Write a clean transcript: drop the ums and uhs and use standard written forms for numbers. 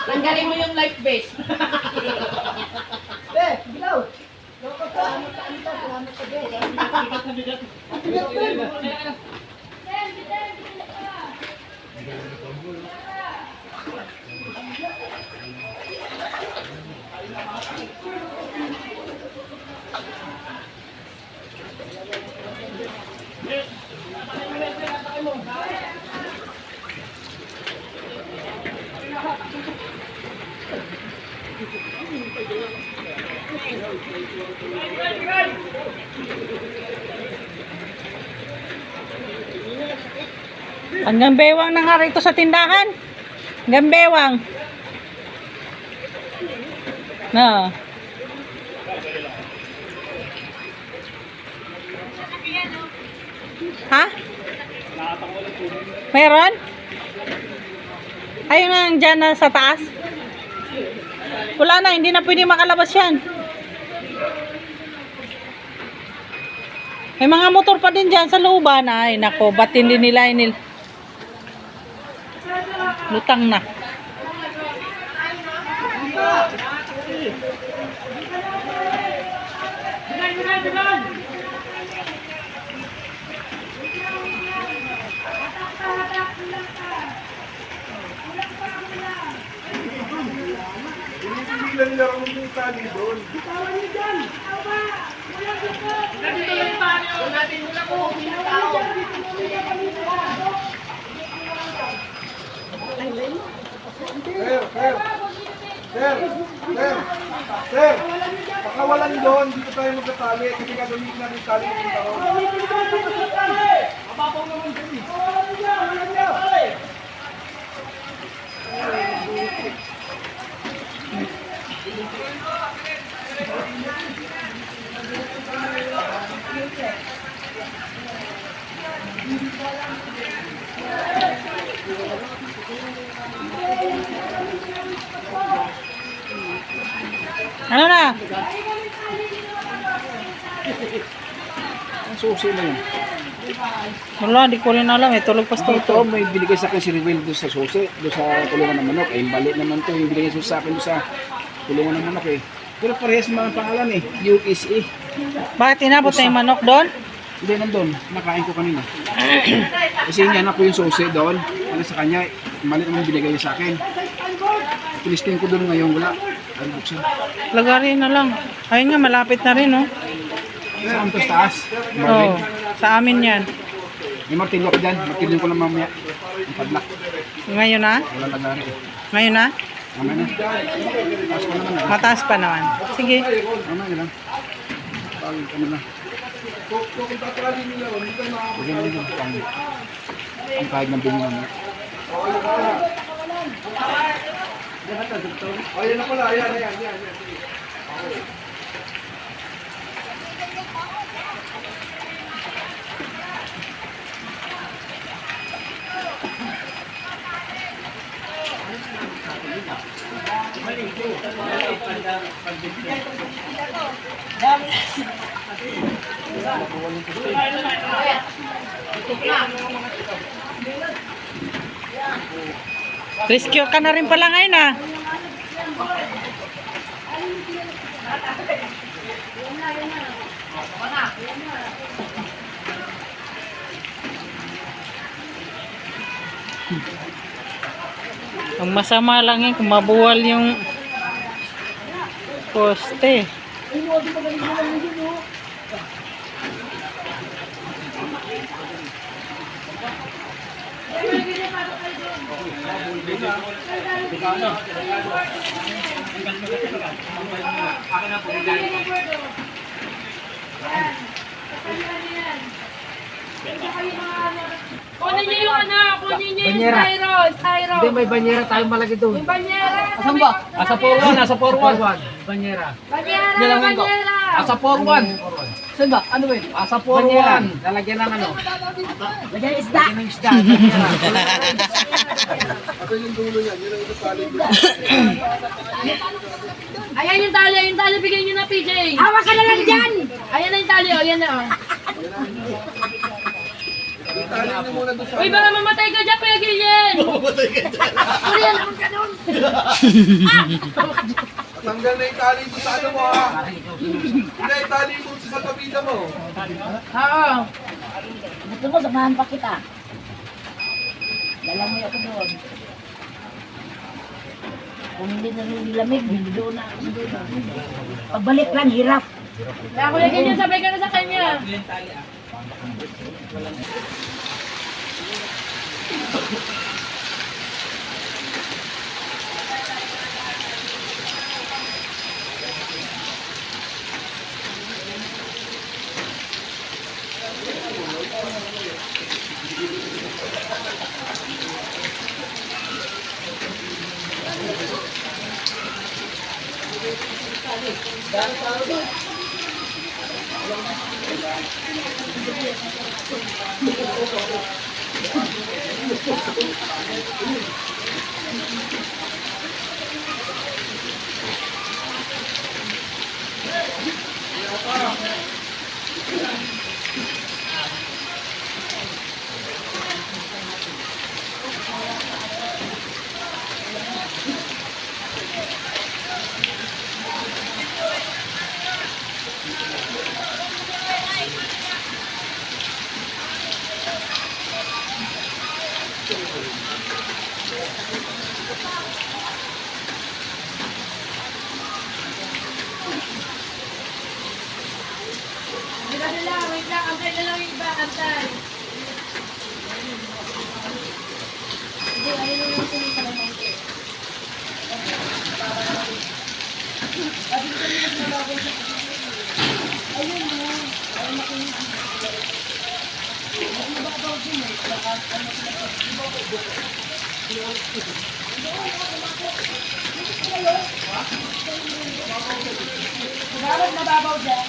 Tanggalin mo yung life vest. Bilaw. Hanggang bewang na nga rito sa tindahan. Hanggang bewang. Na. Ha? Meron? Ayun na dyan na sa taas. Wala na, hindi na pwede makalabas yan. May mga motor pa din dyan sa looban. Ay, nako, ba't hindi nila inil? Lutang na. Hindi nila rin yung tali doon. Bitawan niyo dyan. Tawa. Wala dito. Nandito yung tayo. Natin mo na po. Sir, pakawalan doon, dito tayo magkatali kasi gagawin natin yung tali ng tao. Mababaw naman dyan eh. Ano na? Ang susi na yun. Wala, di ko rin alam. Tulog pa Ito, ito. may binigay sa akin si Rivel doon sa susi, doon sa kulungan ng manok. Ay, balik naman to, yung binigay sa akin doon sa kulungan ng manok eh. Pero parehas mga pangalan eh, USA. Bakit inabot na yung manok doon? Hindi, nandun, nakain ko kanina. Kasi inanak ko yung susi doon, ano sa kanya, mali naman binigay niya sa akin. Pilistin ko doon ngayon, wala. Ay, buksan. Lagarin na lang. Ayun nga, malapit na rin, oh. Saan to sa taas? Oh, sa amin yan. May martilyo ko dyan, martilyo ko lang mamaya. Ang padlock, Ngayon na? wala lagari eh. Ngayon na? Mamaya na. Taas ko naman. Mataas pa naman. Sige. Mamaya lang. Pagod ka na. Bigyan mo yung ang kahit ng binyo mo. Ayan na pala, ayan. Rescue ka na rin pala ngayon, ah. Ang masama lang yun kung mabuwal yung poste. Kunin niyo yung kunin niyo yung styro. Hindi, may banyera tayong malaki doon. Yung banyera. Asan ba? Asa 4-1, asa 4-1. Banyera. Banyera. Asa 4-1. Saan ba? Ano ba yun? Asa 4-1. Lalagyan ng ano? Lagyan ng isda. Lagyan ng isda. Banyera. Ito yung dulo yan, yun ang ito tali. Ayan yung tali bigyan niyo na PJ. Hawa ka na lang dyan! Ayan na yung tali, oh, yan na oh. Tali niyo muna doon sa Uy, baka mamatay ka dyan, Kuya Gillian! Kuya, naman ka doon! Tanggal na yung tali doon sa ano mo ha. Hindi, tali doon sa kapita mo. Oo. Gusto mo, samahan pa kita. Dala mo ako doon. Kung hindi na nilamig, hindi doon na ako doon. Pagbalik lang, hirap. Kaya Kuya Gillian, sabay ka na sa kanya. Wait lang, antay na lang yung iba, antay. Hindi, ano na yung sinita na lang. Ayun mo, ayun makinig. Mas mababaw din eh, baka ano sila mababaw dyan.